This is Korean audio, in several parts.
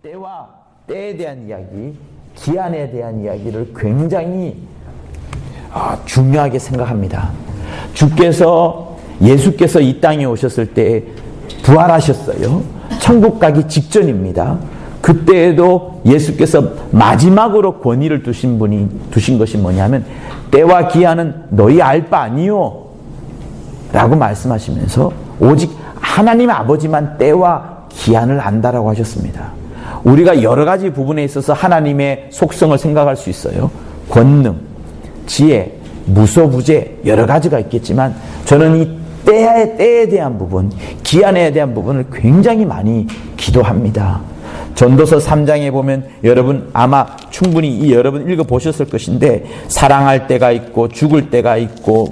때와 때에 대한 이야기, 기한에 대한 이야기를 굉장히 중요하게 생각합니다. 예수께서 이 땅에 오셨을 때 부활하셨어요. 천국 가기 직전입니다. 그때에도 예수께서 마지막으로 권위를 두신 것이 뭐냐면 때와 기한은 너희 알 바 아니요 라고 말씀하시면서 오직 하나님 아버지만 때와 기한을 안다라고 하셨습니다. 우리가 여러 가지 부분에 있어서 하나님의 속성을 생각할 수 있어요. 권능, 지혜, 무소부재 여러 가지가 있겠지만 저는 이 때에 대한 부분, 기한에 대한 부분을 굉장히 많이 기도합니다. 전도서 3장에 보면 여러분 아마 충분히 여러분 읽어보셨을 것인데 사랑할 때가 있고 죽을 때가 있고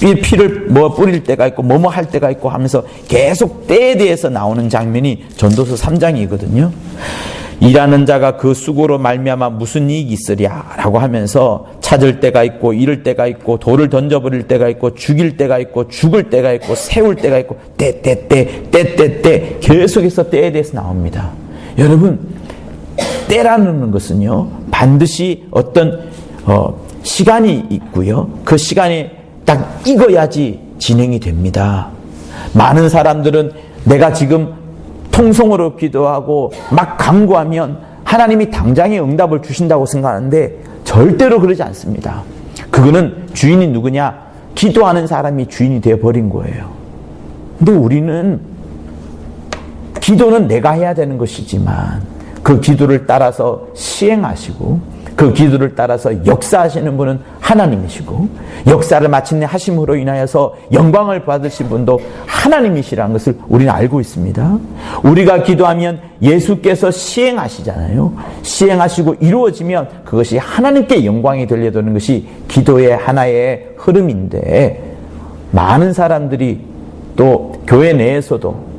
피를 뿌릴 때가 있고 뭐뭐 할 때가 있고 하면서 계속 때에 대해서 나오는 장면이 전도서 3장이거든요. 일하는 자가 그 수고로 말미암아 무슨 이익이 있으랴 라고 하면서 찾을 때가 있고 잃을 때가 있고 돌을 던져버릴 때가 있고 죽일 때가 있고 죽을 때가 있고 세울 때가 있고 때 계속해서 때에 대해서 나옵니다. 여러분 때라는 것은요 반드시 어떤 시간이 있고요 그 시간이 딱 익어야지 진행이 됩니다. 많은 사람들은 내가 지금 통성으로 기도하고 막 간구하면 하나님이 당장에 응답을 주신다고 생각하는데 절대로 그러지 않습니다. 그거는 주인이 누구냐? 기도하는 사람이 주인이 되어버린 거예요. 근데 우리는 기도는 내가 해야 되는 것이지만 그 기도를 따라서 시행하시고 그 기도를 따라서 역사하시는 분은 하나님이시고 역사를 마침내 하심으로 인하여서 영광을 받으신 분도 하나님이시라는 것을 우리는 알고 있습니다. 우리가 기도하면 예수께서 시행하시잖아요. 시행하시고 이루어지면 그것이 하나님께 영광이 들려드는 것이 기도의 하나의 흐름인데 많은 사람들이 또 교회 내에서도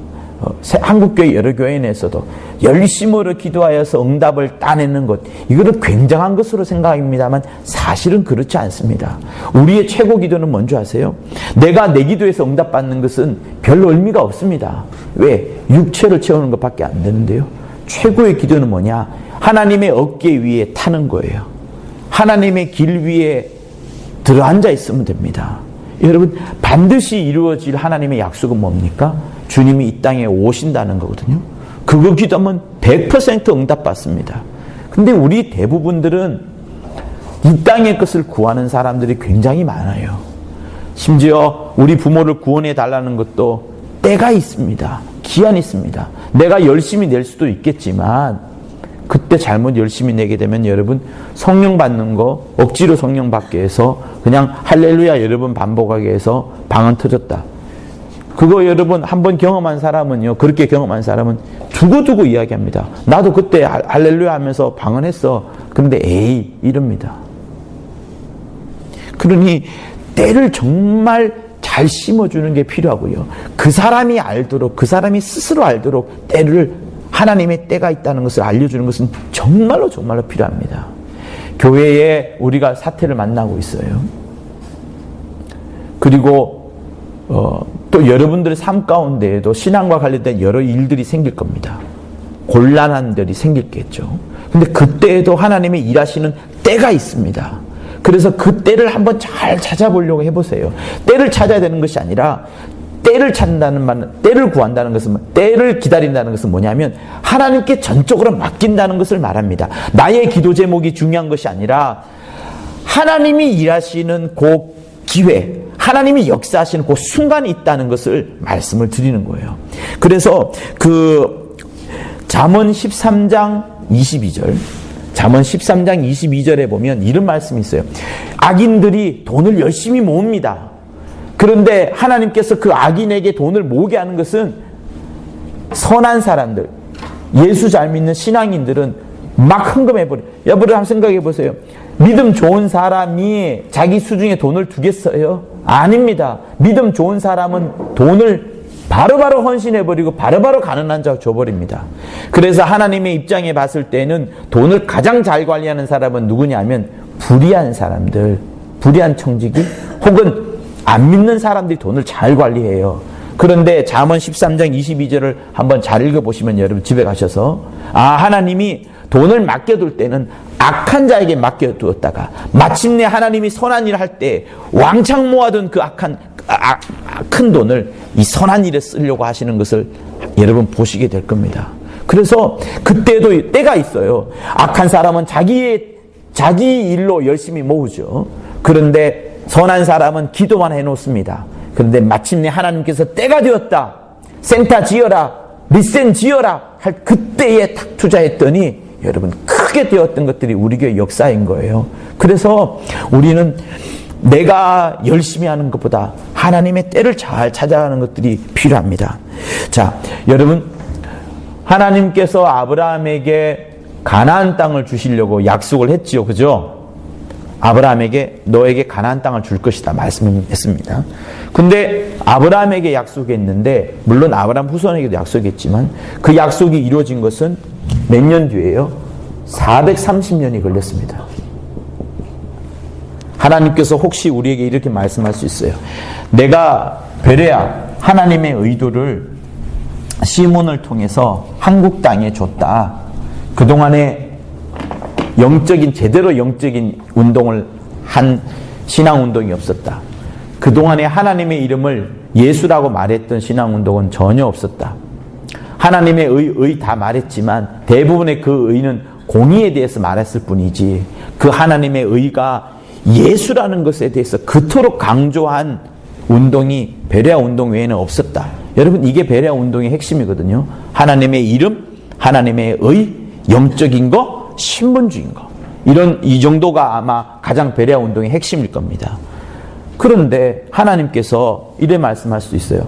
한국교회 여러 교회 내에서도 열심으로 기도하여서 응답을 따내는 것 이거는 굉장한 것으로 생각합니다만 사실은 그렇지 않습니다. 우리의 최고 기도는 뭔지 아세요? 내가 내 기도에서 응답받는 것은 별로 의미가 없습니다. 왜? 육체를 채우는 것밖에 안 되는데요. 최고의 기도는 뭐냐? 하나님의 어깨 위에 타는 거예요. 하나님의 길 위에 들어앉아 있으면 됩니다. 여러분 반드시 이루어질 하나님의 약속은 뭡니까? 주님이 이 땅에 오신다는 거거든요. 그거 기도하면 100% 응답받습니다. 근데 우리 대부분들은 이 땅의 것을 구하는 사람들이 굉장히 많아요. 심지어 우리 부모를 구원해 달라는 것도 때가 있습니다. 기한이 있습니다. 내가 열심히 낼 수도 있겠지만 그때 잘못 열심히 내게 되면 여러분 성령 받는 거 억지로 성령 받게 해서 그냥 할렐루야 여러 번 반복하게 해서 방언 터졌다. 그거 여러분 한번 경험한 사람은요 그렇게 경험한 사람은 두고두고 이야기합니다. 나도 그때 할렐루야 하면서 방언했어. 그런데 에이 이럽니다. 그러니 때를 정말 잘 심어주는 게 필요하고요. 그 사람이 알도록 그 사람이 스스로 알도록 때를 하나님의 때가 있다는 것을 알려주는 것은 정말로 필요합니다. 교회에 우리가 사태를 만나고 있어요. 그리고 또 여러분들의 삶 가운데에도 신앙과 관련된 여러 일들이 생길 겁니다. 곤란한 일이 생길겠죠. 근데 그때에도 하나님이 일하시는 때가 있습니다. 그래서 그 때를 한번 잘 찾아보려고 해보세요. 때를 찾아야 되는 것이 아니라 때를 찾는다는 말은 때를 구한다는 것은 때를 기다린다는 것은 뭐냐면 하나님께 전적으로 맡긴다는 것을 말합니다. 나의 기도 제목이 중요한 것이 아니라 하나님이 일하시는 그 기회 하나님이 역사하시는 그 순간이 있다는 것을 말씀을 드리는 거예요. 그래서 그 잠언 13장 22절 잠언 13장 22절에 보면 이런 말씀이 있어요. 악인들이 돈을 열심히 모읍니다. 그런데 하나님께서 그 악인에게 돈을 모으게 하는 것은 선한 사람들, 예수 잘 믿는 신앙인들은 막 헌금해버려요. 여러분 한번 생각해 보세요. 믿음 좋은 사람이 자기 수중에 돈을 두겠어요? 아닙니다. 믿음 좋은 사람은 돈을 바로바로 헌신해버리고 바로바로 가난한 자 줘버립니다. 그래서 하나님의 입장에 봤을 때는 돈을 가장 잘 관리하는 사람은 누구냐면 불의한 사람들, 불의한 청지기 혹은 안 믿는 사람들이 돈을 잘 관리해요. 그런데 잠언 13장 22절을 한번 잘 읽어보시면 여러분 집에 가셔서 하나님이 돈을 맡겨둘 때는 악한 자에게 맡겨두었다가 마침내 하나님이 선한 일을 할 때 왕창 모아둔 그 큰 돈을 이 선한 일에 쓰려고 하시는 것을 여러분 보시게 될 겁니다. 그래서 그때도 때가 있어요. 악한 사람은 자기 일로 열심히 모으죠. 그런데 선한 사람은 기도만 해놓습니다. 그런데 마침내 하나님께서 때가 되었다, 센터 지어라, 리센 지어라 할 그때에 탁 투자했더니 여러분 크게 되었던 것들이 우리 교회 역사인 거예요. 그래서 우리는 내가 열심히 하는 것보다 하나님의 때를 잘 찾아가는 것들이 필요합니다. 자, 여러분, 하나님께서 아브라함에게 가나안 땅을 주시려고 약속을 했지요. 그죠? 아브라함에게 너에게 가나안 땅을 줄 것이다 말씀했습니다. 근데 아브라함에게 약속했는데, 물론 아브라함 후손에게도 약속했지만 그 약속이 이루어진 것은 몇 년 뒤에요? 430년이 걸렸습니다. 하나님께서 혹시 우리에게 이렇게 말씀할 수 있어요. 내가 베레아 하나님의 의도를 시몬을 통해서 한국 땅에 줬다. 그동안에 제대로 영적인 운동을 한 신앙운동이 없었다. 그동안에 하나님의 이름을 예수라고 말했던 신앙운동은 전혀 없었다. 하나님의 의 다 말했지만 대부분의 그 의는 공의에 대해서 말했을 뿐이지 그 하나님의 의가 예수라는 것에 대해서 그토록 강조한 운동이 베레아 운동 외에는 없었다. 여러분, 이게 베레아 운동의 핵심이거든요. 하나님의 이름, 하나님의 의, 영적인 거, 신분주의인 거. 이 정도가 아마 가장 베레아 운동의 핵심일 겁니다. 그런데 하나님께서 이래 말씀할 수 있어요.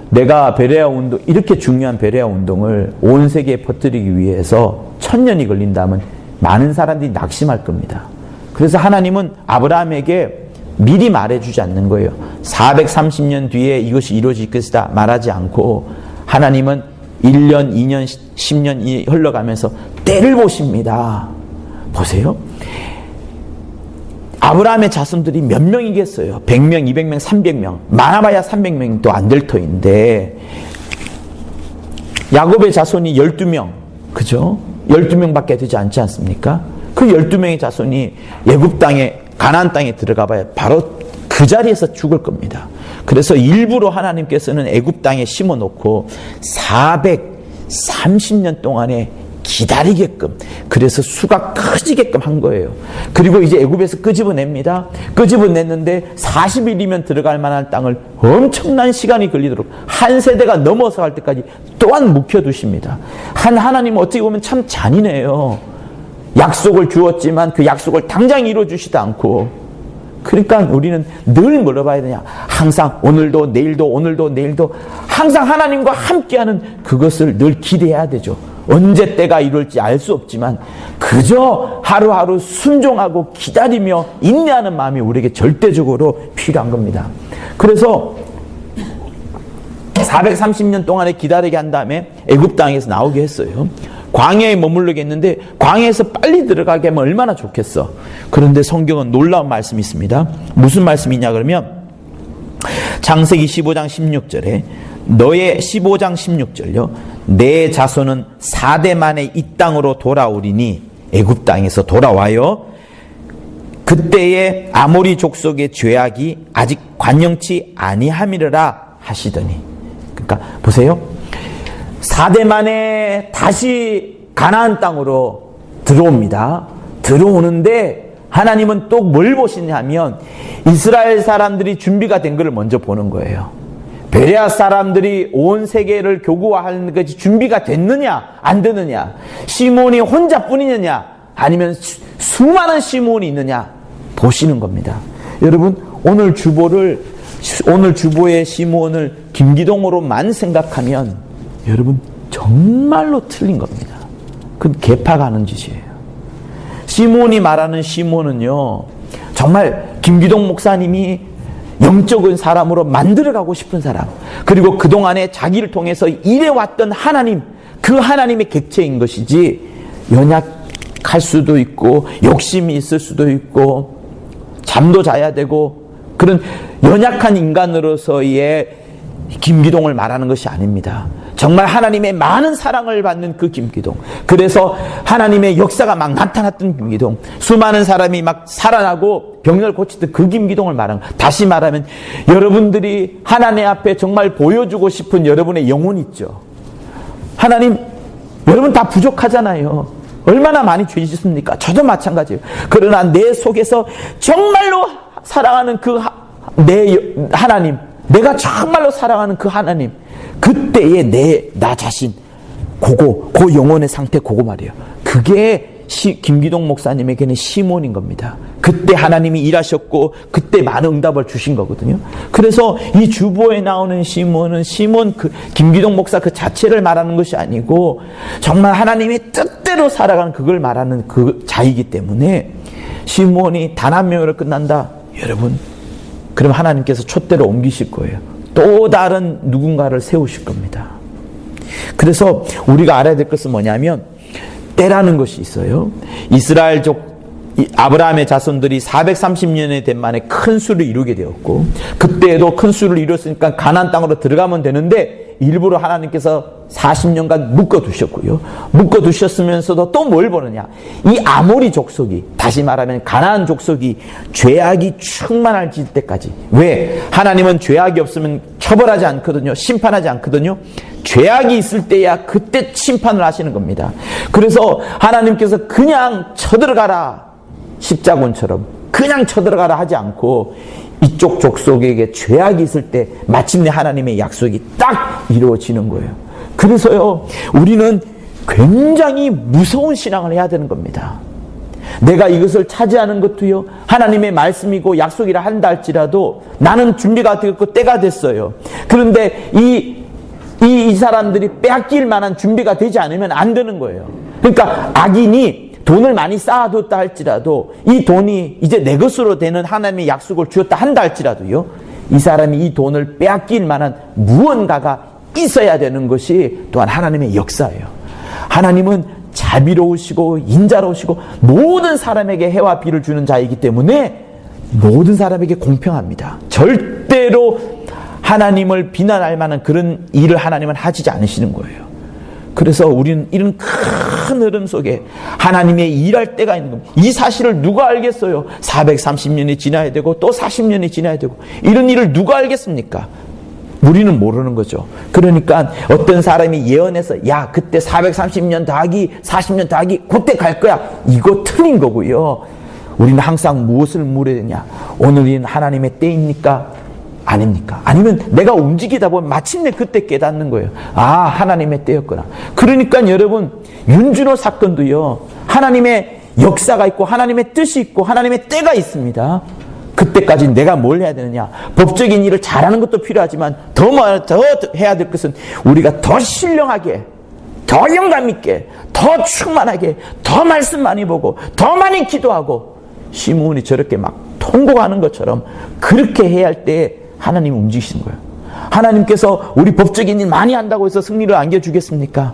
내가 베레아 운동, 이렇게 중요한 베레아 운동을 온 세계에 퍼뜨리기 위해서 1000년이 걸린다면 많은 사람들이 낙심할 겁니다. 그래서 하나님은 아브라함에게 미리 말해주지 않는 거예요. 430년 뒤에 이것이 이루어질 것이다 말하지 않고 하나님은 1년, 2년, 10년이 흘러가면서 때를 보십니다. 보세요. 아브라함의 자손들이 몇 명이겠어요? 100명, 200명, 300명. 많아봐야 300명도 안 될 터인데 야곱의 자손이 12명. 그죠? 12명밖에 되지 않지 않습니까? 그 12명의 자손이 애굽 땅에 가나안 땅에 들어가 봐야 바로 그 자리에서 죽을 겁니다. 그래서 일부러 하나님께서는 애굽 땅에 심어놓고 430년 동안에 기다리게끔, 그래서 수가 커지게끔 한 거예요. 그리고 이제 애굽에서 끄집어냅니다. 끄집어냈는데 40일이면 들어갈 만한 땅을 엄청난 시간이 걸리도록 한 세대가 넘어서 갈 때까지 또한 묵혀두십니다. 하나님은 어떻게 보면 참 잔인해요. 약속을 주었지만 그 약속을 당장 이루어주지도 않고, 그러니까 우리는 늘 물어봐야 되냐? 항상 오늘도 내일도 항상 하나님과 함께하는 그것을 늘 기대해야 되죠. 언제 때가 이룰지 알 수 없지만 그저 하루하루 순종하고 기다리며 인내하는 마음이 우리에게 절대적으로 필요한 겁니다. 그래서 430년 동안에 기다리게 한 다음에 애굽 땅에서 나오게 했어요. 광야에 머물르게 했는데 광야에서 빨리 들어가게 하면 얼마나 좋겠어. 그런데 성경은 놀라운 말씀이 있습니다. 무슨 말씀이냐 그러면 창세기 15장 16절에 너의 15장 16절요. 내 자손은 4대 만에 이 땅으로 돌아오리니, 애굽 땅에서 돌아와요. 그때에 아모리 족속의 죄악이 아직 관영치 아니함이라 하시더니. 그러니까 보세요. 4대 만에 다시 가나안 땅으로 들어옵니다. 들어오는데 하나님은 또 뭘 보시냐면 이스라엘 사람들이 준비가 된 것을 먼저 보는 거예요. 베레아 사람들이 온 세계를 교구화하는 것이 준비가 됐느냐 안 되느냐, 시몬이 혼자뿐이느냐 아니면 수많은 시몬이 있느냐 보시는 겁니다. 여러분, 오늘 주보의 시몬을 김기동으로만 생각하면 여러분 정말로 틀린 겁니다. 그건 개파가 하는 짓이에요. 시몬이 말하는 시몬은요, 정말 김기동 목사님이 영적인 사람으로 만들어가고 싶은 사람, 그리고 그동안에 자기를 통해서 일해왔던 하나님, 그 하나님의 객체인 것이지 연약할 수도 있고 욕심이 있을 수도 있고 잠도 자야 되고 그런 연약한 인간으로서의 김기동을 말하는 것이 아닙니다. 정말 하나님의 많은 사랑을 받는 그 김기동. 그래서 하나님의 역사가 막 나타났던 김기동. 수많은 사람이 막 살아나고 병을 고치던 그 김기동을 말하는 거예요. 다시 말하면 여러분들이 하나님 앞에 정말 보여주고 싶은 여러분의 영혼 있죠. 하나님, 여러분 다 부족하잖아요. 얼마나 많이 죄 짓습니까? 저도 마찬가지예요. 그러나 내 속에서 정말로 사랑하는 그 내 하나님, 내가 정말로 사랑하는 그 하나님, 그때의 나 자신, 그 영혼의 상태, 그거 말이에요. 그게 김기동 목사님에게는 시몬인 겁니다. 그때 하나님이 일하셨고 그때 많은 응답을 주신 거거든요. 그래서 이 주보에 나오는 시몬은 김기동 목사 그 자체를 말하는 것이 아니고 정말 하나님의 뜻대로 살아가는 그걸 말하는 그 자이기 때문에 시몬이 단 한 명으로 끝난다. 여러분, 그럼 하나님께서 촛대로 옮기실 거예요. 또 다른 누군가를 세우실 겁니다. 그래서 우리가 알아야 될 것은 뭐냐면 때라는 것이 있어요. 이스라엘족 아브라함의 자손들이 430년이 된 만에 큰 수를 이루게 되었고, 그때에도 큰 수를 이뤘으니까 가나안 땅으로 들어가면 되는데 일부러 하나님께서 40년간 묶어두셨고요. 묶어두셨으면서도 또 뭘 보느냐, 이 아모리 족속이, 다시 말하면 가나안 족속이 죄악이 충만할 때까지. 왜? 하나님은 죄악이 없으면 처벌하지 않거든요. 심판하지 않거든요. 죄악이 있을 때야 그때 심판을 하시는 겁니다. 그래서 하나님께서 그냥 쳐들어가라, 십자군처럼 그냥 쳐들어가라 하지 않고 이쪽 족속에게 죄악이 있을 때 마침내 하나님의 약속이 딱 이루어지는 거예요. 그래서요, 우리는 굉장히 무서운 신앙을 해야 되는 겁니다. 내가 이것을 차지하는 것도요, 하나님의 말씀이고 약속이라 한다 할지라도 나는 준비가 되었고 때가 됐어요. 그런데 이 사람들이 빼앗길 만한 준비가 되지 않으면 안 되는 거예요. 그러니까 악인이 돈을 많이 쌓아뒀다 할지라도 이 돈이 이제 내 것으로 되는 하나님의 약속을 주었다 한다 할지라도요, 이 사람이 이 돈을 빼앗길 만한 무언가가 있어야 되는 것이 또한 하나님의 역사예요. 하나님은 자비로우시고 인자로우시고 모든 사람에게 해와 비를 주는 자이기 때문에 모든 사람에게 공평합니다. 절대로 하나님을 비난할 만한 그런 일을 하나님은 하시지 않으시는 거예요. 그래서 우리는 이런 큰 흐름 속에 하나님의 일할 때가 있는 겁니다. 이 사실을 누가 알겠어요? 430년이 지나야 되고 또 40년이 지나야 되고 이런 일을 누가 알겠습니까? 우리는 모르는 거죠. 그러니까 어떤 사람이 예언해서 야, 그때 430년 더하기 40년 더하기 그때 갈 거야, 이거 틀린 거고요. 우리는 항상 무엇을 물어야 되냐? 오늘은 하나님의 때입니까? 아닙니까? 아니면 내가 움직이다 보면 마침내 그때 깨닫는 거예요. 아, 하나님의 때였구나. 그러니까 여러분, 윤준호 사건도요, 하나님의 역사가 있고 하나님의 뜻이 있고 하나님의 때가 있습니다. 그때까지 내가 뭘 해야 되느냐? 법적인 일을 잘하는 것도 필요하지만 더 해야 될 것은 우리가 더 신령하게, 더 영감 있게, 더 충만하게, 더 말씀 많이 보고 더 많이 기도하고, 시므온이 저렇게 막 통곡하는 것처럼 그렇게 해야 할 때 하나님이 움직이시는 거예요. 하나님께서 우리 법적인 일 많이 한다고 해서 승리를 안겨주겠습니까?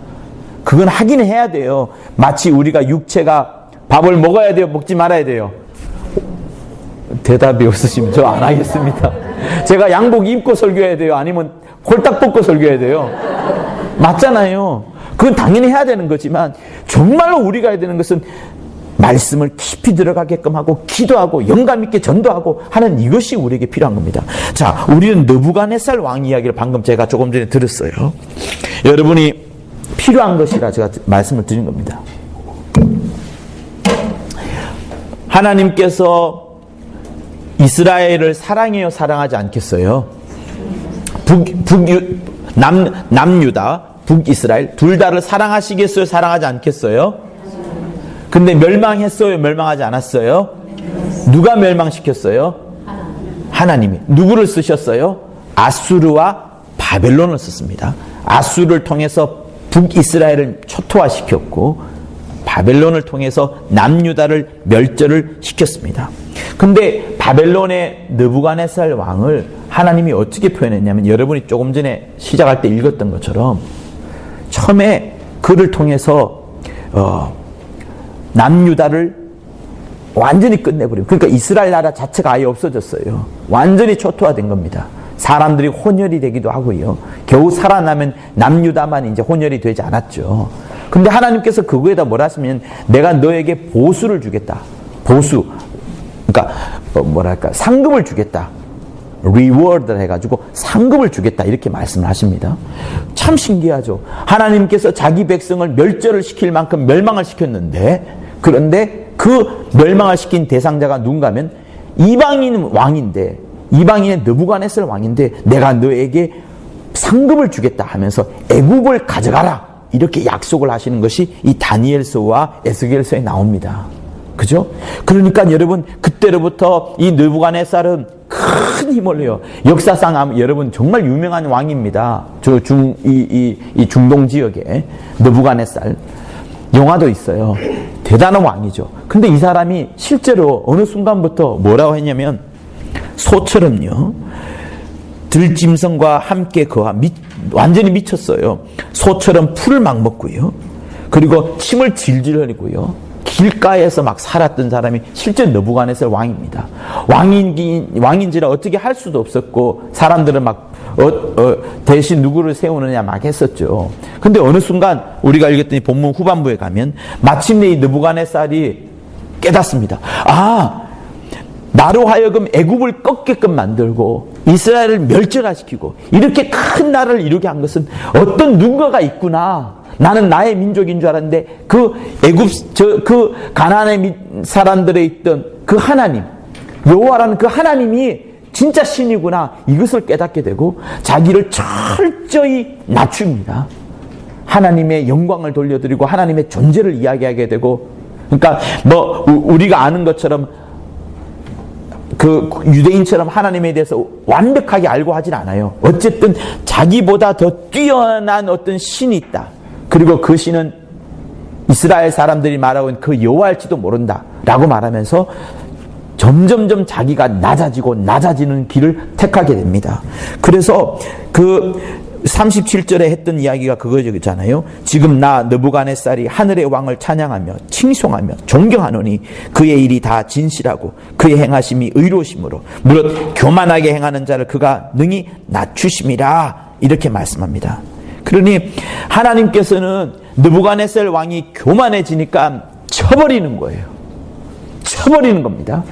그건 하긴 해야 돼요. 마치 우리가 육체가 밥을 먹어야 돼요? 먹지 말아야 돼요? 대답이 없으시면 저 안 하겠습니다. 제가 양복 입고 설교해야 돼요? 아니면 홀딱 벗고 설교해야 돼요? 맞잖아요. 그건 당연히 해야 되는 거지만 정말로 우리가 해야 되는 것은 말씀을 깊이 들어가게끔 하고 기도하고 영감 있게 전도하고 하는 이것이 우리에게 필요한 겁니다. 자, 우리는 느부갓네살 왕 이야기를 방금 제가 조금 전에 들었어요. 여러분이 필요한 것이라 제가 말씀을 드린 겁니다. 하나님께서 이스라엘을 사랑해요, 사랑하지 않겠어요? 남유다, 북이스라엘 둘 다를 사랑하시겠어요, 사랑하지 않겠어요? 근데 멸망했어요, 멸망하지 않았어요? 누가 멸망시켰어요? 하나님이. 누구를 쓰셨어요? 아수르와 바벨론을 썼습니다. 아수르를 통해서 북이스라엘을 초토화시켰고 바벨론을 통해서 남유다를 멸절을 시켰습니다. 근데 바벨론의 느부갓네살 왕을 하나님이 어떻게 표현했냐면, 여러분이 조금 전에 시작할 때 읽었던 것처럼 처음에 그를 통해서 남유다를 완전히 끝내버리고, 그러니까 이스라엘 나라 자체가 아예 없어졌어요. 완전히 초토화된 겁니다. 사람들이 혼혈이 되기도 하고요. 겨우 살아나면 남유다만 이제 혼혈이 되지 않았죠. 근데 하나님께서 그거에다 뭐라 하시면 내가 너에게 보수를 주겠다. 보수. 그러니까 뭐랄까 상급을 주겠다. reward를 해가지고 상급을 주겠다 이렇게 말씀을 하십니다. 참 신기하죠. 하나님께서 자기 백성을 멸절을 시킬 만큼 멸망을 시켰는데 그런데 그 멸망을 시킨 대상자가 누군가 하면 이방인 왕인데 이방인의 느부갓네살 왕인데 내가 너에게 상급을 주겠다 하면서 애굽을 가져가라 이렇게 약속을 하시는 것이 이 다니엘서와 에스겔서에 나옵니다. 그죠? 그러니까 여러분 그때로부터 이 느부갓네살은 큰 힘을 내요. 역사상 여러분 정말 유명한 왕입니다. 이 중동 지역에 느부갓네살 영화도 있어요. 대단한 왕이죠. 근데 이 사람이 실제로 어느 순간부터 뭐라고 했냐면 소처럼요. 들짐승과 함께 완전히 미쳤어요. 소처럼 풀을 막 먹고요. 그리고 침을 질질 흘리고요. 길가에서 막 살았던 사람이 실제 느부갓네살 왕입니다. 왕인지라 어떻게 할 수도 없었고 사람들은 막 대신 누구를 세우느냐 막 했었죠. 근데 어느 순간 우리가 읽었더니 본문 후반부에 가면 마침내 이 느부갓네살이 깨닫습니다. 아, 나로 하여금 애굽을 꺾게끔 만들고 이스라엘을 멸절화시키고 이렇게 큰 나라를 이루게 한 것은 어떤 누군가가 있구나. 나는 나의 민족인 줄 알았는데 그 그 가나안의 사람들에 있던 그 하나님 여호와라는 그 하나님이 진짜 신이구나 이것을 깨닫게 되고 자기를 철저히 낮춥니다. 하나님의 영광을 돌려드리고 하나님의 존재를 이야기하게 되고 그러니까 뭐 우리가 아는 것처럼 그 유대인처럼 하나님에 대해서 완벽하게 알고 하진 않아요. 어쨌든 자기보다 더 뛰어난 어떤 신이 있다. 그리고 그 신은 이스라엘 사람들이 말하고 있는 그 여호와일지도 모른다 라고 말하면서 점점점 자기가 낮아지는 길을 택하게 됩니다. 그래서 그 37절에 했던 이야기가 그거잖아요. 지금 나 느부갓네살이 하늘의 왕을 찬양하며 칭송하며 존경하노니 그의 일이 다 진실하고 그의 행하심이 의로우심으로 무릇 교만하게 행하는 자를 그가 능히 낮추심이라 이렇게 말씀합니다. 그러니 하나님께서는 느부갓네살 왕이 교만해지니까 쳐버리는 거예요. 쳐버리는 겁니다.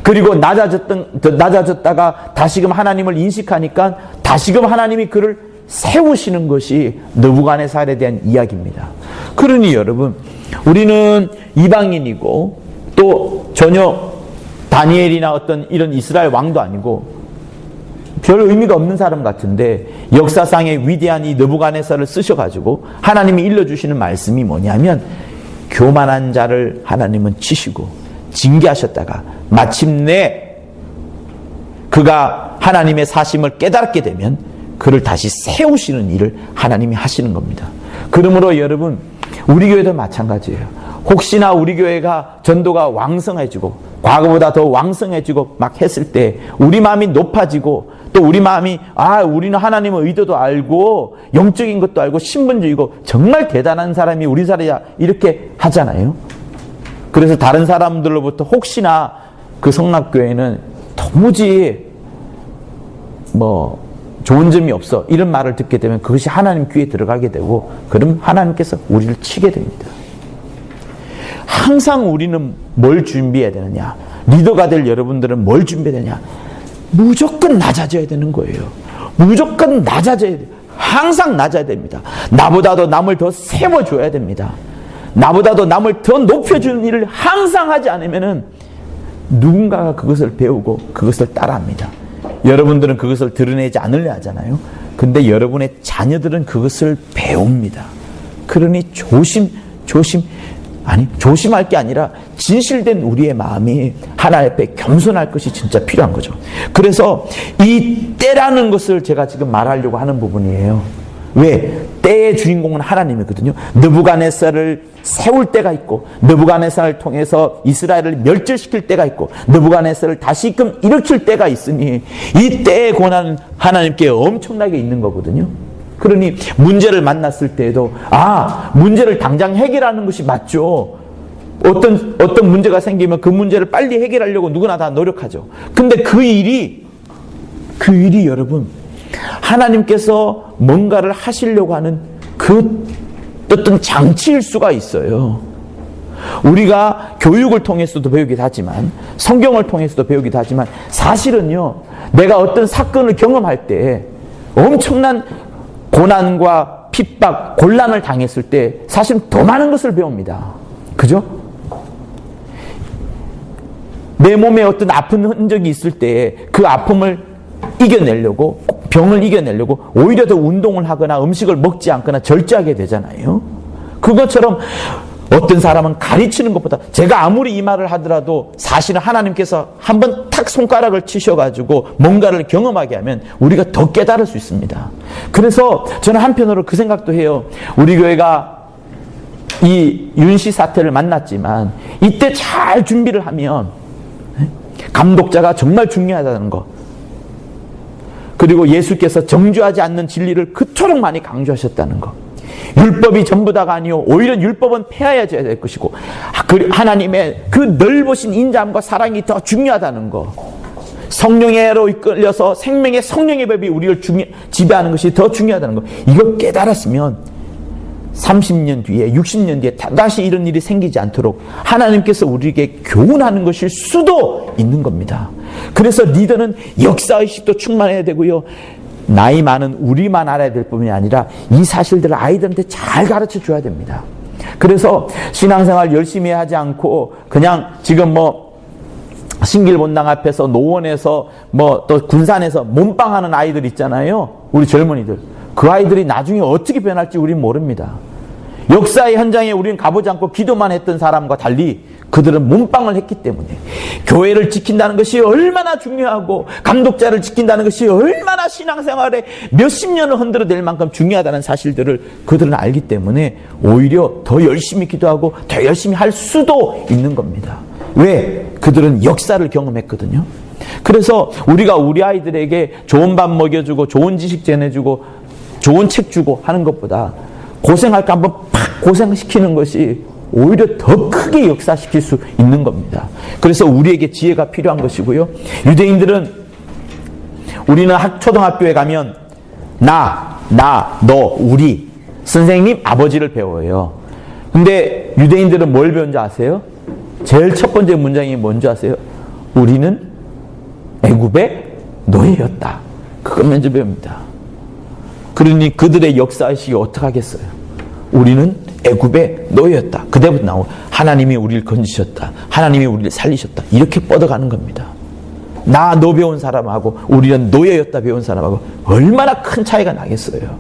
그리고 낮아졌다가 다시금 하나님을 인식하니까 다시금 하나님이 그를 세우시는 것이 느부갓네살에 대한 이야기입니다. 그러니 여러분 우리는 이방인이고 또 전혀 다니엘이나 어떤 이런 이스라엘 왕도 아니고 별 의미가 없는 사람 같은데 역사상의 위대한 이 느부갓네살을 쓰셔가지고 하나님이 일러주시는 말씀이 뭐냐면 교만한 자를 하나님은 치시고 징계하셨다가 마침내 그가 하나님의 사심을 깨닫게 되면 그를 다시 세우시는 일을 하나님이 하시는 겁니다. 그러므로 여러분 우리 교회도 마찬가지예요. 혹시나 우리 교회가 전도가 왕성해지고 과거보다 더 왕성해지고 막 했을 때 우리 마음이 높아지고 또 우리 마음이 우리는 하나님의 의도도 알고 영적인 것도 알고 신분주의고 정말 대단한 사람이 우리 사람이야 이렇게 하잖아요. 그래서 다른 사람들로부터 혹시나 그 성락교회는 도무지 좋은 점이 없어 이런 말을 듣게 되면 그것이 하나님 귀에 들어가게 되고 그럼 하나님께서 우리를 치게 됩니다. 항상 우리는 뭘 준비해야 되느냐? 리더가 될 여러분들은 뭘 준비해야 되냐? 무조건 낮아져야 되는 거예요. 무조건 낮아져야 돼요. 항상 낮아야 됩니다. 나보다도 남을 더 세워줘야 됩니다. 나보다도 남을 더 높여주는 일을 항상 하지 않으면은 누군가가 그것을 배우고 그것을 따라합니다. 여러분들은 그것을 드러내지 않으려 하잖아요. 근데 여러분의 자녀들은 그것을 배웁니다. 그러니 조심할 게 아니라 진실된 우리의 마음이 하나님 앞에 겸손할 것이 진짜 필요한 거죠. 그래서 이 때라는 것을 제가 지금 말하려고 하는 부분이에요. 왜? 때의 주인공은 하나님이거든요. 느부갓네살을 세울 때가 있고 느부갓네살을 통해서 이스라엘을 멸절시킬 때가 있고 느부갓네살을 다시금 일으킬 때가 있으니 이 때의 권한은 하나님께 엄청나게 있는 거거든요. 그러니 문제를 만났을 때에도 문제를 당장 해결하는 것이 맞죠. 어떤 문제가 생기면 그 문제를 빨리 해결하려고 누구나 다 노력하죠. 근데 그 일이 여러분 하나님께서 뭔가를 하시려고 하는 그 어떤 장치일 수가 있어요. 우리가 교육을 통해서도 배우기도 하지만 성경을 통해서도 배우기도 하지만 사실은요, 내가 어떤 사건을 경험할 때 엄청난 고난과 핍박, 곤란을 당했을 때 사실 더 많은 것을 배웁니다. 그죠? 내 몸에 어떤 아픈 흔적이 있을 때 그 아픔을 이겨내려고, 병을 이겨내려고 오히려 더 운동을 하거나 음식을 먹지 않거나 절제하게 되잖아요. 그것처럼 어떤 사람은 가르치는 것보다, 제가 아무리 이 말을 하더라도 사실은 하나님께서 한번 탁 손가락을 치셔가지고 뭔가를 경험하게 하면 우리가 더 깨달을 수 있습니다. 그래서 저는 한편으로 그 생각도 해요. 우리 교회가 이 윤씨 사태를 만났지만 이때 잘 준비를 하면 감독자가 정말 중요하다는 거, 그리고 예수께서 정죄하지 않는 진리를 그토록 많이 강조하셨다는 거, 율법이 전부 다가 아니요 오히려 율법은 폐하여야 될 것이고 하나님의 그 넓으신 인자함과 사랑이 더 중요하다는 거, 성령의로 이끌려서 생명의 성령의 법이 우리를 지배하는 것이 더 중요하다는 거, 이거 깨달았으면 30년 뒤에 60년 뒤에 다시 이런 일이 생기지 않도록 하나님께서 우리에게 교훈하는 것일 수도 있는 겁니다. 그래서 리더는 역사의식도 충만해야 되고요, 나이 많은 우리만 알아야 될 뿐만이 아니라 이 사실들을 아이들한테 잘 가르쳐 줘야 됩니다. 그래서 신앙생활 열심히 하지 않고 그냥 지금 신길본당 앞에서 노원에서 또 군산에서 몸빵하는 아이들 있잖아요. 우리 젊은이들. 그 아이들이 나중에 어떻게 변할지 우리는 모릅니다. 역사의 현장에 우리는 가보지 않고 기도만 했던 사람과 달리 그들은 몸빵을 했기 때문에 교회를 지킨다는 것이 얼마나 중요하고 감독자를 지킨다는 것이 얼마나 신앙생활에 몇십 년을 흔들어댈 만큼 중요하다는 사실들을 그들은 알기 때문에 오히려 더 열심히 기도하고 더 열심히 할 수도 있는 겁니다. 왜? 그들은 역사를 경험했거든요. 그래서 우리가 우리 아이들에게 좋은 밥 먹여주고 좋은 지식 전해주고 좋은 책 주고 하는 것보다 고생할까 한번 팍 고생시키는 것이 오히려 더 크게 역사시킬 수 있는 겁니다. 그래서 우리에게 지혜가 필요한 것이고요. 유대인들은, 우리는 초등학교에 가면 나, 너, 우리, 선생님, 아버지를 배워요. 근데 유대인들은 뭘 배운지 아세요? 제일 첫 번째 문장이 뭔지 아세요? 우리는 애굽의 노예였다. 그걸 먼저 배웁니다. 그러니 그들의 역사의식이 어떻게 하겠어요? 우리는 애굽의 노예였다. 그때부터 나오고 하나님이 우리를 건지셨다. 하나님이 우리를 살리셨다. 이렇게 뻗어가는 겁니다. 너 배운 사람하고 우리는 노예였다 배운 사람하고 얼마나 큰 차이가 나겠어요.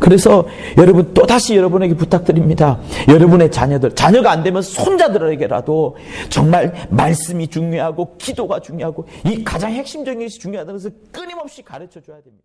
그래서 여러분, 또다시 여러분에게 부탁드립니다. 여러분의 자녀가 안 되면 손자들에게라도 정말 말씀이 중요하고 기도가 중요하고 이 가장 핵심적인 것이 중요하다는 것을 끊임없이 가르쳐 줘야 됩니다.